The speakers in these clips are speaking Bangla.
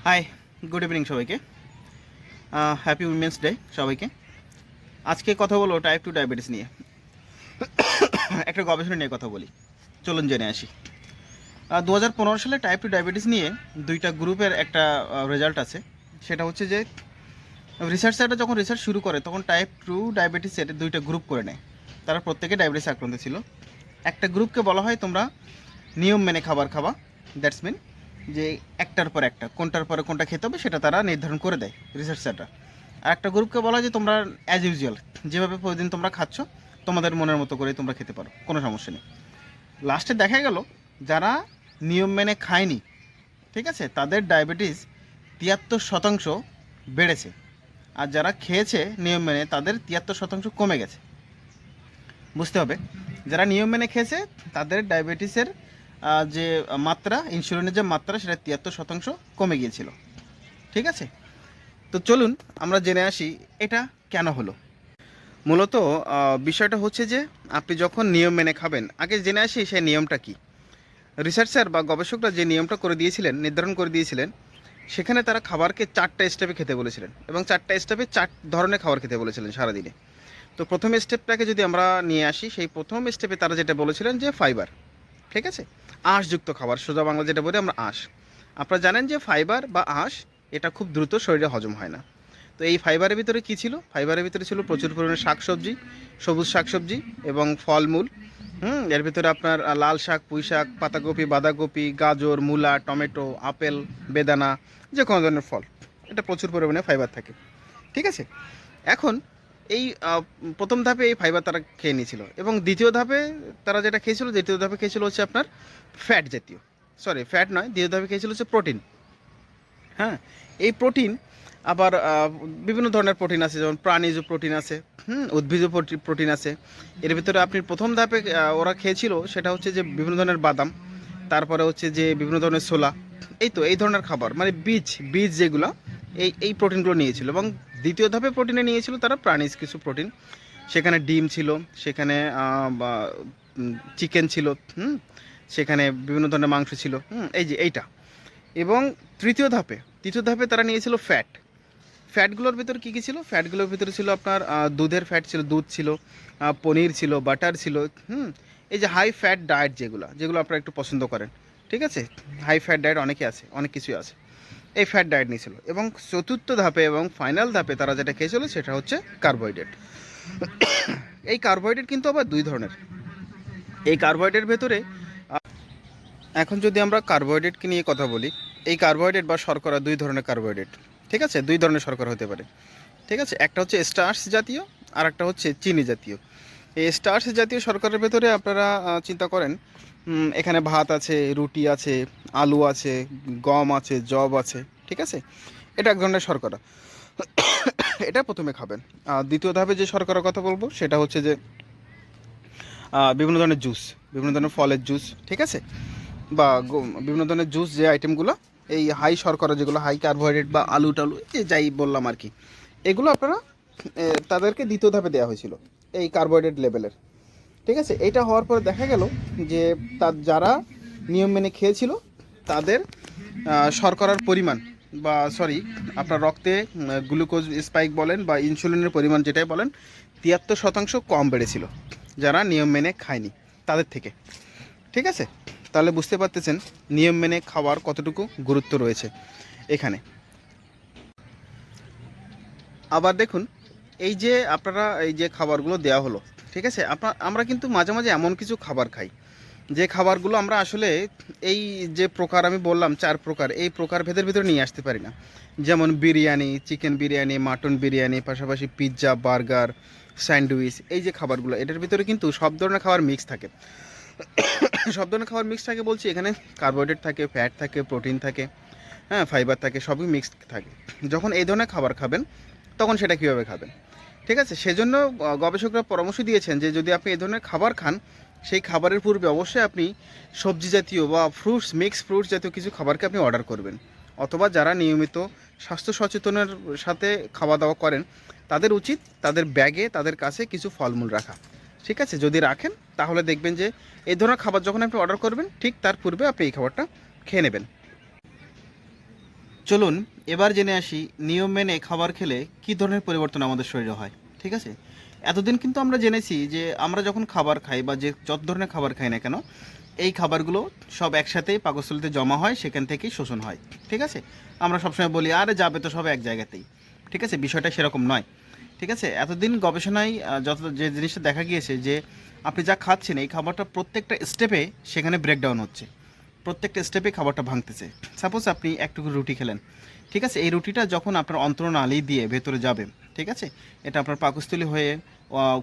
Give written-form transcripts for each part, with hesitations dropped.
হাই, গুড ইভিনিং সবাইকে। হ্যাপি উইমেন্স ডে সবাইকে। আজকে কথা বলবো টাইপ 2 ডায়াবেটিস নিয়ে। একটা গবেষণা নিয়ে কথা বলি, চলুন জেনে আসি। 2015 সালে টাইপ 2 ডায়াবেটিস নিয়ে দুইটা গ্রুপের একটা রেজাল্ট আছে। সেটা হচ্ছে যে রিসার্চাররা যখন রিসার্চ শুরু করে তখন টাইপ 2 ডায়াবেটিসের দুইটা গ্রুপ করে নেয়। তারা প্রত্যেকে ডায়াবেটিস আক্রান্ত ছিল। একটা গ্রুপকে বলা হয় তোমরা নিয়ম মেনে খাবার খাওয়া, দ্যাটস মিন যে একটার পর একটা কোনটার পরে কোনটা খেতে হবে সেটা তারা নির্ধারণ করে দেয় রিসার্চাররা। আর একটা গ্রুপকে বলা হয় যে তোমরা অ্যাজ ইউজুয়াল যেভাবে প্রতিদিন তোমরা খাচ্ছ তোমাদের মনের মতো করে তোমরা খেতে পারো, কোনো সমস্যা নেই। লাস্টে দেখা গেল যারা নিয়ম মেনে খায়নি, ঠিক আছে, তাদের ডায়াবেটিস 73% বেড়েছে। আর যারা খেয়েছে নিয়ম মেনে তাদের 73% কমে গেছে। বুঝতে হবে, যারা নিয়ম মেনে খেয়েছে তাদের ডায়াবেটিসের যে মাত্রা, ইনসুলিনের যে মাত্রা, সেটা 73% কমে গিয়েছিল। ঠিক আছে, তো চলুন আমরা জেনে আসি এটা কেন হলো। মূলত বিষয়টা হচ্ছে যে আপনি যখন নিয়ম মেনে খাবেন, আগে জেনে আসি সেই নিয়মটা কি। রিসার্চার বা গবেষকরা যে নিয়মটা করে দিয়েছিলেন, নির্ধারণ করে দিয়েছিলেন, সেখানে তারা খাবারকে 4টা স্টেপে খেতে বলেছিলেন এবং 4টা স্টেপে 4 ধরনের খাবার খেতে বলেছিলেন সারাদিনে। তো প্রথম স্টেপটাকে যদি আমরা নিয়ে আসি, সেই প্রথম স্টেপে তারা যেটা বলেছিলেন যে ফাইবার, ঠিক আছে, আঁশযুক্ত খাবার, সোজা বাংলা যেটা বলি আমরা আঁশ। আপনারা জানেন যে ফাইবার বা আঁশ এটা খুব দ্রুত শরীরে হজম হয় না। তো এই ফাইবারের ভিতরে কী ছিল? ফাইবারের ভিতরে ছিল প্রচুর পরিমাণে শাকসবজি, সবুজ শাকসবজি এবং ফলমূল। এর ভিতরে আপনার লাল শাক, পুঁই শাক, পাতাকপি, বাঁধাকপি, গাজর, মূলা, টমেটো, আপেল, বেদানা, যে কোনো ধরনের ফল, এটা প্রচুর পরিমাণে ফাইবার থাকে। ঠিক আছে, এখন এই প্রথম ধাপে এই ফাইবার তারা খেয়ে নিয়েছিল এবং দ্বিতীয় ধাপে তারা যেটা খেয়েছিল, দ্বিতীয় ধাপে খেয়েছিল হচ্ছে আপনার ফ্যাট জাতীয়, সরি ফ্যাট নয়, দ্বিতীয় ধাপে খেয়েছিল হচ্ছে প্রোটিন। হ্যাঁ, এই প্রোটিন আবার বিভিন্ন ধরনের প্রোটিন আছে, যেমন প্রাণীজ প্রোটিন আছে, উদ্ভিজ প্রোটিন আছে। এর ভিতরে আপনি প্রথম ধাপে ওরা খেয়েছিল সেটা হচ্ছে যে বিভিন্ন ধরনের বাদাম, তারপরে হচ্ছে যে বিভিন্ন ধরনের ছোলা, এই ধরনের খাবার, মানে বীজ বীজ যেগুলো, এই প্রোটিনগুলো নিয়েছিল। এবং দ্বিতীয় ধাপে প্রোটিনে নিয়েছিল তারা প্রাণীজ কিছু প্রোটিন, সেখানে ডিম ছিল, সেখানে চিকেন ছিল, সেখানে বিভিন্ন ধরনের মাংস ছিল, এই যে এইটা। এবং তৃতীয় ধাপে তারা নিয়েছিল ফ্যাট। ফ্যাটগুলোর ভিতরে কী কী ছিল? ফ্যাটগুলোর ভিতরে ছিল আপনার দুধের ফ্যাট ছিল, দুধ ছিল, পনির ছিল, বাটার ছিল, এই যে হাই ফ্যাট ডায়েট যেগুলো যেগুলো আপনারা একটু পছন্দ করেন, ঠিক আছে, হাই ফ্যাট ডায়েট অনেকে আছে, অনেক কিছুই আছে, এই ফ্যাট ডায়েট নিয়েছিল। এবং চতুর্থ ধাপে এবং ফাইনাল ধাপে তারা যেটা খেয়েছিল সেটা হচ্ছে কার্বোহাইড্রেট। এই কার্বোহাইড্রেট কিন্তু আবার দুই ধরনের। এই কার্বোহাইড্রেট ভেতরে এখন যদি আমরা কার্বোহাইড্রেটকে নিয়ে কথা বলি, এই কার্বোহাইড্রেট বা শর্করা দুই ধরনের কার্বোহাইড্রেট, ঠিক আছে, দুই ধরনের শর্করা হতে পারে। ঠিক আছে, একটা হচ্ছে স্টার্চ জাতীয় আর একটা হচ্ছে চিনি জাতীয়। এই স্টার্চ জাতীয় শর্করার ভেতরে আপনারা চিন্তা করেন, এখানে ভাত আছে, রুটি আছে, আলু আছে, গম আছে, জব আছে, ঠিক আছে, এটা এক ধরনের শর্করা। এটা প্রথমে খাবেন। দ্বিতীয় ধাপে যে শর্করার কথা বলবো সেটা হচ্ছে যে বিভিন্ন ধরনের জুস, বিভিন্ন ধরনের ফলের জুস, ঠিক আছে, বা বিভিন্ন ধরনের জুস, যে আইটেমগুলো এই হাই শর্করা, যেগুলো হাই কার্বোহাইড্রেট বা আলু টালু, যে যাই বললাম আর কি, এগুলো আপনারা তাদেরকে দ্বিতীয় ধাপে দেওয়া হয়েছিল এই কার্বোহাইড্রেট লেভেলের। ঠিক আছে, এইটা হওয়ার পরে দেখা গেল যে যারা নিয়ম মেনে খেয়েছিল তাদের শর্করার পরিমাণ বা সরি আপনার রক্তে গ্লুকোজ স্পাইক বলেন বা ইনসুলিনের পরিমাণ যেটাই বলেন, 73% কম বেড়েছিল যারা নিয়ম মেনে খায়নি তাদের থেকে। ঠিক আছে, তাহলে বুঝতে পারতেছেন নিয়ম মেনে খাওয়ার কতটুকু গুরুত্ব রয়েছে এখানে। আবার দেখুন, এই যে আপনারা এই যে খাবারগুলো দেওয়া হলো, ঠিক আছে, আমরা কিন্তু মাঝে মাঝে এমন কিছু খাবার খাই যে খাবারগুলো আমরা আসলে এই যে প্রকার আমি বললাম 4 প্রকার, এই প্রকার ভেদের ভিতরে নিয়ে আসতে পারি না। যেমন বিরিয়ানি, চিকেন বিরিয়ানি, মাটন বিরিয়ানি, পাশাপাশি পিৎজা, বার্গার, স্যান্ডউইচ, এই যে খাবারগুলো, এটার ভিতরে কিন্তু সব ধরনের খাবার মিক্স থাকে। সব ধরনের খাবার মিক্স থাকে বলছি, এখানে কার্বোহাইড্রেট থাকে, ফ্যাট থাকে, প্রোটিন থাকে, হ্যাঁ, ফাইবার থাকে, সবই মিক্সড থাকে। যখন এই ধরনের খাবার খাবেন তখন সেটা কীভাবে খাবেন? ঠিক আছে, সেজন্য গবেষকরা পরামর্শ দিয়েছেন যে যদি আপনি এই ধরনের খাবার খান, সেই খাবারের পূর্বে অবশ্যই আপনি সবজি জাতীয় বা মিক্স ফ্রুটস জাতীয় কিছু খাবারকে আপনি অর্ডার করবেন। অথবা যারা নিয়মিত স্বাস্থ্য সচেতনের সাথে খাওয়া দাওয়া করেন তাদের উচিত তাদের ব্যাগে তাদের কাছে কিছু ফলমূল রাখা। ঠিক আছে, যদি রাখেন তাহলে দেখবেন যে এই ধরনের খাবার যখন আপনি অর্ডার করবেন ঠিক তার পূর্বে আপনি এই খাবারটা খেয়ে নেবেন। চলুন এবার জেনে আসি নিয়ম মেনে খাবার খেলে কী ধরনের পরিবর্তন আমাদের শরীরে হয়। ঠিক আছে, এতদিন কিন্তু আমরা জেনেছি যে আমরা যখন খাবার খাই বা যে যত ধরনের খাবার খাই না কেন, এই খাবারগুলো সব একসাথেই পাকস্থলীতে জমা হয়, সেখান থেকেই শোষণ হয়। ঠিক আছে, আমরা সবসময় বলি আরে যাবে তো সব এক জায়গাতেই। ঠিক আছে, বিষয়টা সেরকম নয়। ঠিক আছে, এতদিন গবেষণায় যত যে জিনিসটা দেখা গিয়েছে যে আপনি যা খাচ্ছেন এই খাবারটা প্রত্যেকটা স্টেপে সেখানে ব্রেকডাউন হচ্ছে, প্রত্যেকটা স্টেপে খাবারটা ভাঙতেছে। সাপোজ আপনি একটুকু রুটি খেলেন, ঠিক আছে, এই রুটিটা যখন আপনার অন্ত্রনালী দিয়ে ভেতরে যাবে, ঠিক আছে, এটা আপনার পাকস্থলী হয়ে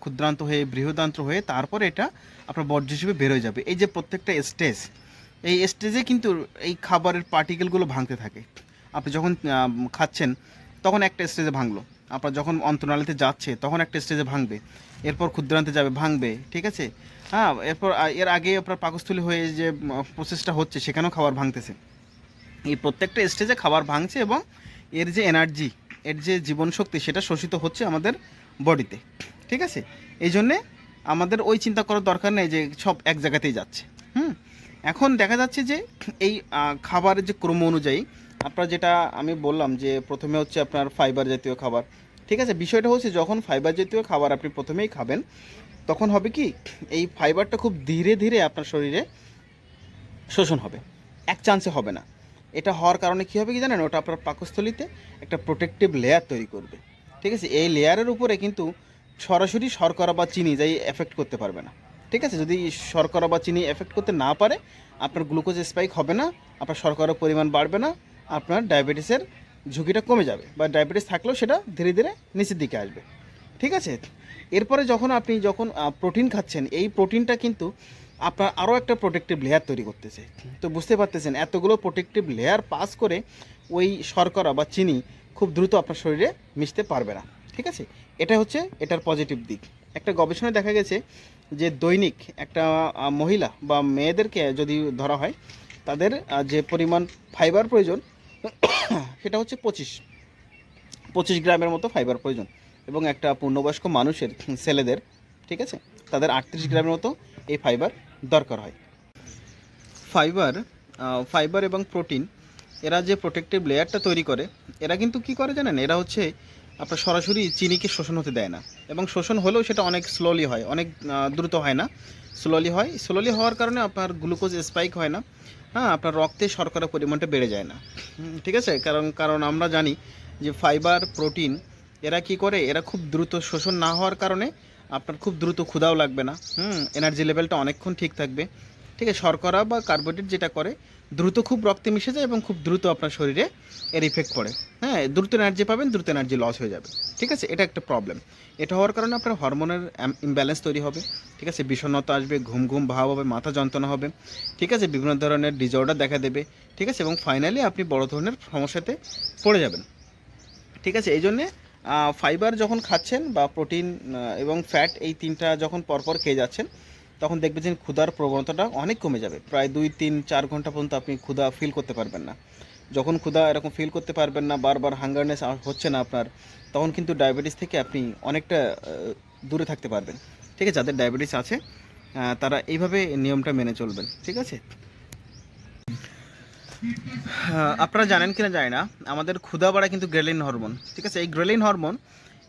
ক্ষুদ্রান্ত হয়ে বৃহদান্ত্র হয়ে তারপরে এটা আপনার বর্জ্য হিসেবে বেরোয় যাবে। এই যে প্রত্যেকটা স্টেজ, এই স্টেজে কিন্তু এই খাবারের পার্টিকেলগুলো ভাঙতে থাকে। আপনি যখন খাচ্ছেন তখন একটা স্টেজে ভাঙলো, আপনার যখন অন্তর্নালীতে যাচ্ছে তখন একটা স্টেজে ভাঙবে, এরপর ক্ষুদ্রান্তে যাবে ভাঙবে। ঠিক আছে, হ্যাঁ, এরপর এর আগে আপনার পাকস্থলী হয়ে যে প্রসেসটা হচ্ছে সেখানেও খাবার ভাঙতেছে। এই প্রত্যেকটা স্টেজে খাবার ভাঙছে এবং এর যে এনার্জি, এর যে জীবনশক্তি সেটা শোষিত হচ্ছে আমাদের বডিতে। ঠিক আছে, এই জন্যে আমাদের ওই চিন্তা করার দরকার নেই যে সব এক জায়গাতেই যাচ্ছে। এখন দেখা যাচ্ছে যে এই খাবারের যে ক্রম অনুযায়ী আপনার যেটা আমি বললাম যে প্রথমে হচ্ছে আপনার ফাইবার জাতীয় খাবার। ঠিক আছে, বিষয়টা হচ্ছে যখন ফাইবার জাতীয় খাবার আপনি প্রথমেই খাবেন তখন হবে কি, এই ফাইবারটা খুব ধীরে ধীরে আপনার শরীরে শোষণ হবে, এক চান্সে হবে না। এটা হওয়ার কারণে কী হবে কি জানেন, ওটা আপনার পাকস্থলীতে একটা প্রোটেক্টিভ লেয়ার তৈরি করবে। ঠিক আছে, এই লেয়ারের উপরে কিন্তু সরাসরি শর্করা বা চিনি যাই এফেক্ট করতে পারবে না। ঠিক আছে, যদি শর্করা বা চিনি এফেক্ট করতে না পারে আপনার গ্লুকোজ স্পাইক হবে না, আপনার শর্করার পরিমাণ বাড়বে না, আপনার ডায়াবেটিসের ঝুঁকিটা কমে যাবে, বা ডায়াবেটিস থাকলেও সেটা ধীরে ধীরে নিচের দিকে আসবে। ঠিক আছে, এরপরে যখন আপনি প্রোটিন খাচ্ছেন, এই প্রোটিনটা কিন্তু আপনার আরও একটা প্রোটেক্টিভ লেয়ার তৈরি করতেছে। তো বুঝতে পারতেছেন এতগুলো প্রোটেক্টিভ লেয়ার পাস করে ওই শর্করা বা চিনি খুব দ্রুত আপনার শরীরে মিশতে পারবে না। ঠিক আছে, এটা হচ্ছে এটার পজিটিভ দিক। একটা গবেষণায় দেখা গেছে যে দৈনিক একটা মহিলা বা মেয়েদেরকে যদি ধরা হয়, তাদের যে পরিমাণ ফাইবার প্রয়োজন সেটা হচ্ছে 25 গ্রামের মতো ফাইবার প্রয়োজন, এবং একটা পূর্ণবয়স্ক মানুষের ছেলেদের, ঠিক আছে, তাদের 38 গ্রামের মতো এই ফাইবার দরকার হয়। ফাইবার এবং প্রোটিন এরা যে প্রোটেক্টিভ লেয়ারটা তৈরি করে, এরা কিন্তু কী করে জানেন, এরা হচ্ছে আপনার সরাসরি চিনিকে শোষণ হতে দেয় না, এবং শোষণ হলেও সেটা অনেক স্লোলি হয়, অনেক দ্রুত হয় না, স্লোলি হয়। স্লোলি হওয়ার কারণে আপনার গ্লুকোজ স্পাইক হয় না, হ্যাঁ, আপনার রক্তে শর্করার পরিমাণটা বেড়ে যায় না। ঠিক আছে, কারণ আমরা জানি যে ফাইবার প্রোটিন এরা কি করে, এরা খুব দ্রুত শোষণ না হওয়ার কারণে আপনার খুব দ্রুত ক্ষুধাও লাগবে না, এনার্জি লেভেলটা অনেকক্ষণ ঠিক থাকবে। ঠিক আছে, শর্করা বা কার্বোহাইড্রেট যেটা করে দ্রুত খুব রক্তে মিশে যায় এবং খুব দ্রুত আপনার শরীরে এর ইফেক্ট পড়ে। হ্যাঁ, দ্রুত এনার্জি পাবেন, দ্রুত এনার্জি লস হয়ে যাবে। ঠিক আছে, এটা একটা প্রবলেম। এটা হওয়ার কারণে আপনার হরমোনের ইমব্যালেন্স তৈরি হবে। ঠিক আছে, বিষণ্ণতা আসবে, ঘুম ভাব হবে, মাথা যন্ত্রণা হবে। ঠিক আছে, বিভিন্ন ধরনের ডিসঅর্ডার দেখা দেবে। ঠিক আছে, এবং ফাইনালি আপনি বড় ধরনের সমস্যাতে পড়ে যাবেন। ঠিক আছে, এই জন্যে ফাইবার যখন খাচ্ছেন বা প্রোটিন এবং ফ্যাট, এই তিনটা যখন পরপর খেয়ে যাচ্ছেন তখন দেখবেন যে ক্ষুধার প্রবণতাটা অনেক কমে যাবে। প্রায় 2-3-4 ঘন্টা পর্যন্ত আপনি ক্ষুধা ফিল করতে পারবেন না। যখন ক্ষুধা এরকম ফিল করতে পারবেন না, বারবার হাঙ্গারনেস হচ্ছে না আপনার, তখন কিন্তু ডায়াবেটিস থেকে আপনি অনেকটা দূরে থাকতে পারবেন। ঠিক আছে, যাদের ডায়াবেটিস আছে তারা এইভাবে নিয়মটা মেনে চলবেন। ঠিক আছে, আপনারা জানেন কিনা জানি না, আমাদের ক্ষুধা বাড়ায় কিন্তু গ্রেলিন হরমোন। ঠিক আছে, এই গ্রেলিন হরমোন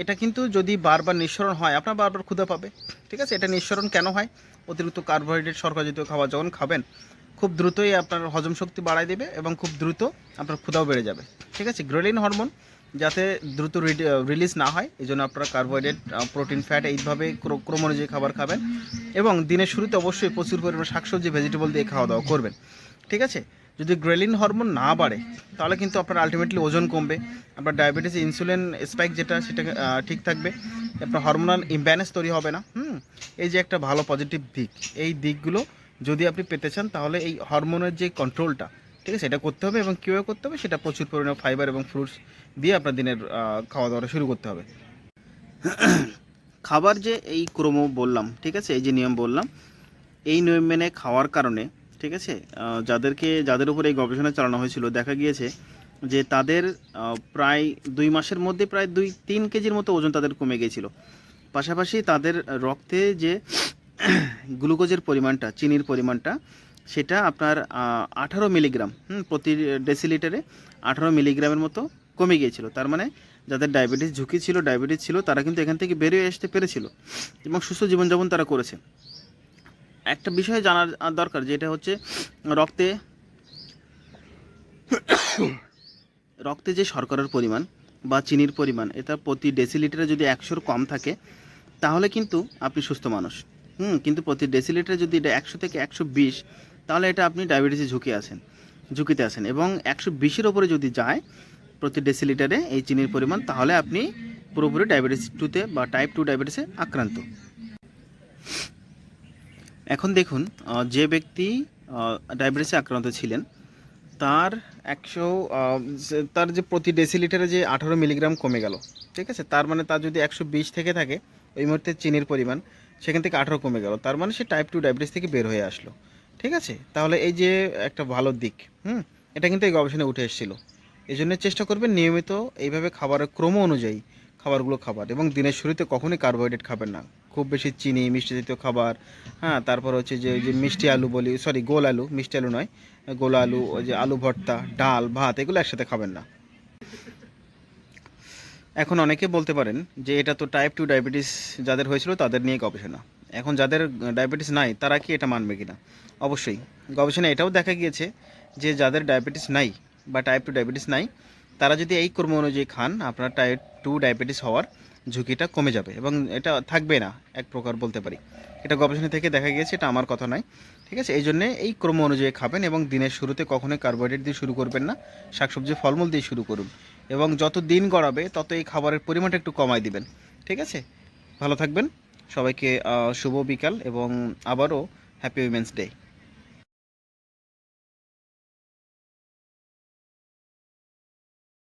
এটা কিন্তু যদি বারবার নিঃসরণ হয় আপনার বারবার ক্ষুধা পাবে। ঠিক আছে, এটা নিঃসরণ কেন হয়, অতিরিক্ত কার্বোহাইড্রেট শর্করা জাতীয় খাবার যখন খাবেন খুব দ্রুতই আপনার হজম শক্তি বাড়ায় দেবে এবং খুব দ্রুত আপনার ক্ষুধাও বেড়ে যাবে। ঠিক আছে, গ্রেলিন হরমোন যাতে দ্রুত রিলিজ না হয় এই জন্য আপনারা কার্বোহাইড্রেট, প্রোটিন, ফ্যাট এইভাবে ক্রম অনুযায়ী খাবার খাবেন, এবং দিনের শুরুতে অবশ্যই প্রচুর পরিমাণে শাকসবজি ভেজিটেবল দিয়ে খাওয়া দাওয়া করবেন। ঠিক আছে, যদি গ্রেলিন হরমোন না বাড়ে তাহলে কিন্তু আপনার আলটিমেটলি ওজন কমবে, আপনার ডায়াবেটিস, ইনসুলিন স্পাইক যেটা সেটা ঠিক থাকবে, আপনার হরমোনাল ইমব্যালেন্স তৈরি হবে না। এই যে একটা ভালো পজিটিভ দিক, এই দিকগুলো যদি আপনি পেতে চান তাহলে এই হরমোনের যে কন্ট্রোলটা, ঠিক আছে, এটা করতে হবে, এবং কীভাবে করতে হবে সেটা প্রচুর পরিমাণে ফাইবার এবং ফ্রুটস দিয়ে আপনার দিনের খাওয়া দাওয়াটা শুরু করতে হবে। খাবার যে এই ক্রম বললাম, ঠিক আছে, এই যে নিয়ম বললাম, এই নিয়ম মেনে খাওয়ার কারণে, ঠিক আছে, যাদের উপর এই গবেষণা চালানো হয়েছিল দেখা গিয়েছে যে তাদের প্রায় 2 মাসের মধ্যে প্রায় 2-3 কেজির মতো ওজন তাদের কমে গিয়েছিল। পাশাপাশি তাদের রক্তে যে গ্লুকোজের পরিমাণটা, চিনির পরিমাণটা, সেটা আপনার 18 মিলিগ্রাম প্রতি ডেসিলিটারে 18 মিলিগ্রামের মতো কমে গিয়েছিল। তার মানে যাদের ডায়াবেটিস ঝুঁকি ছিল, ডায়াবেটিস ছিল, তারা কিন্তু এখান থেকে বেরিয়ে আসতে পেরেছিল এবং সুস্থ জীবনযাপন তারা করেছে। একটা বিষয় জানার দরকার, যেটা হচ্ছে রক্তে রক্তে যে শর্করার পরিমাণ বা চিনির পরিমাণ, এটা প্রতি ডেসিলিটারে যদি 100-র কম থাকে তাহলে কিন্তু আপনি সুস্থ মানুষ। কিন্তু প্রতি ডেসিলিটারে যদি এটা 100 থেকে 120, তাহলে এটা আপনি ডায়াবেটিসের ঝুঁকিতে আছেন। এবং 120-এর ওপরে যদি যায় প্রতি ডেসিলিটারে এই চিনির পরিমাণ, তাহলে আপনি পুরোপুরি ডায়াবেটিস 2-তে বা টাইপ 2 ডায়াবেটিসে আক্রান্ত। এখন দেখুন, যে ব্যক্তি ডায়াবেটিসে আক্রান্ত ছিলেন তার তার যে প্রতি ডেসিলিটারে যে 18 মিলিগ্রাম কমে গেল, ঠিক আছে, তার মানে তার যদি 120 থেকে থাকে ওই মুহূর্তে চিনির পরিমাণ, সেখান থেকে 18 কমে গেল, তার মানে সে টাইপ 2 ডায়াবেটিস থেকে বের হয়ে আসলো। ঠিক আছে, তাহলে এই যে একটা ভালো দিক, এটা কিন্তু এই গবেষণায় উঠে এসেছিলো। এই জন্য চেষ্টা করবেন নিয়মিত এইভাবে খাবারের ক্রম অনুযায়ী খাবারগুলো খাবার, এবং দিনের শুরুতে কখনোই কার্বোহাইড্রেট খাবেন না, খুব বেশি চিনি মিষ্টি জাতীয় খাবার। তারপর হচ্ছে যে ওই যে মিষ্টি আলু বলি, সরি গোল আলু, মিষ্টি আলু নয়, গোল আলু, ওই যে আলু ভর্তা, ডাল ভাত, এগুলো একসাথে খাবেন না। এখন অনেকে বলতে পারেন যে এটা তো টাইপ 2 ডায়াবেটিস যাদের হয়েছিল তাদের নিয়ে গবেষণা, এখন যাদের ডায়াবেটিস নাই তারা কি এটা মানবে কিনা? অবশ্যই গবেষণা এটাও দেখা গিয়েছে যে যাদের ডায়াবেটিস নাই বা টাইপ 2 ডায়াবেটিস নাই, তারা যদি এই কর্ম অনুযায়ী খান, আপনার টাইপ 2 ডায়াবেটিস হওয়ার ঝুঁকিটা কমে যাবে এবং এটা থাকবে না, এক প্রকার বলতে পারি। এটা গবেষণা থেকে দেখা গিয়েছে, এটা আমার কথা নয়। ঠিক আছে, এই জন্যে এই ক্রম অনুযায়ী খাবেন এবং দিনের শুরুতে কখনোই কার্বোহাইড্রেট দিয়ে শুরু করবেন না, শাকসবজি ফলমূল দিয়ে শুরু করুন, এবং যত দিন গড়াবে তত এই খাবারের পরিমাণটা একটু কমায় দিবেন। ঠিক আছে, ভালো থাকবেন। সবাইকে শুভ বিকাল এবং আবারও হ্যাপি উইমেন্স ডে।